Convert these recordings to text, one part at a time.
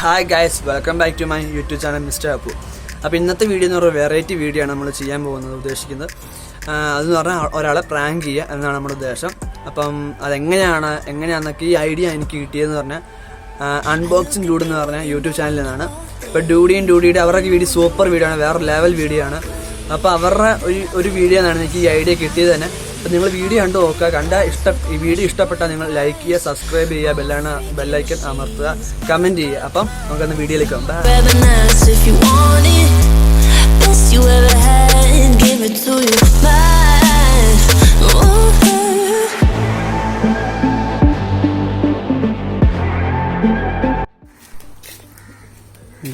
Hi guys, welcome back to my YouTube channel mister Appu. അപ്പോൾ ഇന്നത്തെ video എന്ന് പറഞ്ഞാൽ വെറൈറ്റി വീഡിയോ ആണ് നമ്മൾ ചെയ്യാൻ ഉദ്ദേശിക്കുന്നത്. അതെന്ന് പറഞ്ഞാൽ ഒരാളെ പ്രാങ്ക് ചെയ്യുക എന്നാണ് നമ്മുടെ ഉദ്ദേശം. അപ്പം എങ്ങനെയാണെന്നൊക്കെ ഈ ഐഡിയ എനിക്ക് കിട്ടിയതെന്ന് പറഞ്ഞാൽ അൺബോക്സിങ് ഡൂഡ് എന്ന് പറഞ്ഞാൽ യൂട്യൂബ് ചാനലിൽ നിന്നാണ്. ഇപ്പോൾ ഡൂഡിയുടെ അവരുടെ വീഡിയോ സൂപ്പർ വീഡിയോ ആണ്, വേറെ ലെവൽ വീഡിയോ ആണ്. അപ്പോൾ അവരുടെ ഒരു വീഡിയോ എന്നാണ് എനിക്ക് ഈ ഐഡിയ കിട്ടിയത് തന്നെ. അപ്പോൾ നിങ്ങൾ വീഡിയോ കണ്ടു നോക്കുക. ഈ വീഡിയോ ഇഷ്ടപ്പെട്ടാൽ നിങ്ങൾ ലൈക്ക് ചെയ്യുക, സബ്സ്ക്രൈബ് ചെയ്യുക, ബെല്ലൈക്കൻ അമർത്തുക, കമൻറ്റ് ചെയ്യുക. അപ്പം നമുക്കൊന്ന് വീഡിയോയിലേക്ക് പോകാം.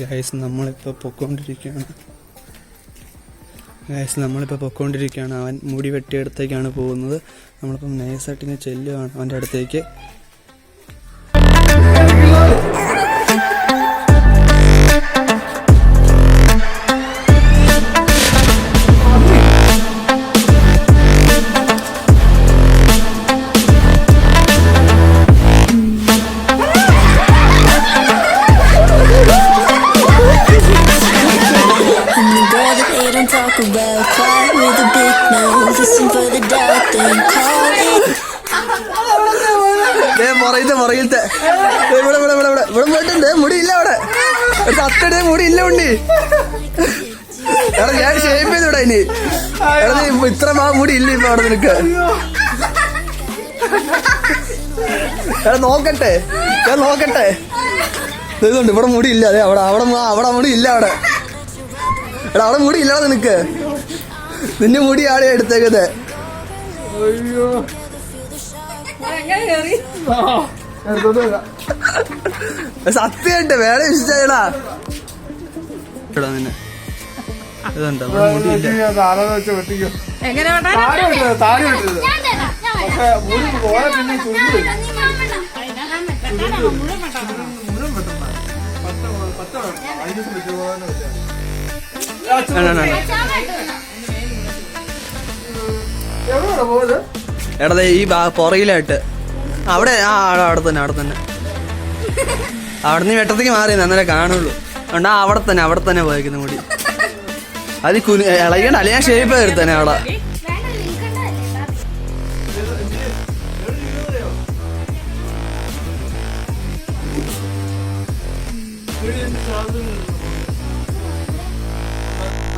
ഗൈസ് നമ്മളിപ്പോൾ പൊയ്ക്കൊണ്ടിരിക്കുകയാണ്. അവൻ മുടി വെട്ടിയെടുത്തേക്കാണ് പോകുന്നത്. നമ്മളിപ്പം നൈസായിട്ട് ഇങ്ങനെ ചെല്ലുകയാണ് അവൻ്റെ അടുത്തേക്ക്. പുറകിലത്തെ ഇവിടെ പോയിട്ടുണ്ട്. മുടിയില്ല അവിടെ, സത്തടെ മുടിയില്ല ഉണ്ടി. എടാ ഞാൻ ഷേപ്പ് ചെയ്തോടാ ഇനി. എടാ നീ ഇത്ര മുടി ഇല്ല ഇപ്പൊ അവിടെ നിനക്ക്. എടാ നോക്കട്ടെ, ഞാൻ നോക്കട്ടെ. ഇതുണ്ട് ഇവിടെ മുടി ഇല്ല. അതെ അവിടെ മുടി ഇല്ല അവിടെ. എടാ അവിടെ മുടി ഇല്ലടാ നിനക്ക്. നിന്റെ മുടി ആടെ എടുത്തേക്കത്. അയ്യോ സത്യമായിട്ട് വേറെ ഇഷ്ടടാ. നിന്നെ ഇതുണ്ടോ എടേ ഈ പുറകിലായിട്ട് അവിടെ തന്നെ അവിടെ നിന്ന് വെട്ടത്തേക്ക് മാറി അന്നേരം കാണുള്ളൂ. അതുകൊണ്ട് അവിടെ തന്നെ പോയിക്കുന്ന മുടി. അത് ഇളകണ്ട, അല്ലെ ഞാൻ ഷേപ്പ് എടുത്തന്നെ അവിടെ.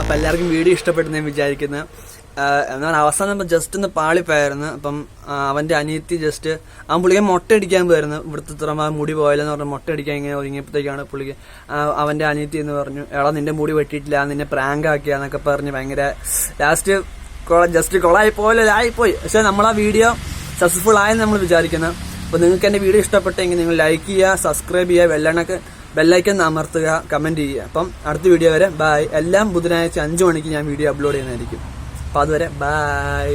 അപ്പം എല്ലാവർക്കും വീഡിയോ ഇഷ്ടപ്പെട്ടെന്ന് ഞാൻ വിചാരിക്കുന്നത്. എന്നാൽ അവസാനം ജസ്റ്റ് ഒന്ന് പാളിപ്പോയായിരുന്നു. അപ്പം അവൻ്റെ അനിയത്തി അവൻ പുള്ളിക്ക് മുട്ട അടിക്കാൻ പോയായിരുന്നു. ഇവിടുത്തെ മുടി പോയാലെന്ന് പറഞ്ഞാൽ മുട്ട അടിക്കാൻ ഇങ്ങനെ ഒരുങ്ങിയപ്പോഴത്തേക്കാണ് പുള്ളിക്ക് അവൻ്റെ അനിയത്തി എന്ന് പറഞ്ഞു, എടാ നിന്റെ മുടി വെട്ടിയിട്ടില്ല, നിന്നെ പ്രാങ്ക് ആക്കിയാന്നൊക്കെ പറഞ്ഞ് ഭയങ്കര ലാസ്റ്റ് കൊളായിപ്പോയി. പക്ഷെ നമ്മൾ ആ വീഡിയോ സക്സസ്ഫുൾ ആയെന്ന് നമ്മൾ വിചാരിക്കുന്നത്. അപ്പോൾ നിങ്ങൾക്ക് എൻ്റെ വീഡിയോ ഇഷ്ടപ്പെട്ടെങ്കിൽ നിങ്ങൾ ലൈക്ക് ചെയ്യുക, സബ്സ്ക്രൈബ് ചെയ്യുക, ബെല്ലൈക്കൻ അമർത്തുക, കമൻറ്റ് ചെയ്യുക. അപ്പം അടുത്ത വീഡിയോ വരെ ബൈ. എല്ലാം ബുധനാഴ്ച 5 മണിക്ക് ഞാൻ വീഡിയോ അപ്ലോഡ് ചെയ്യുന്നതായിരിക്കും. അപ്പോൾ അതുവരെ ബൈ.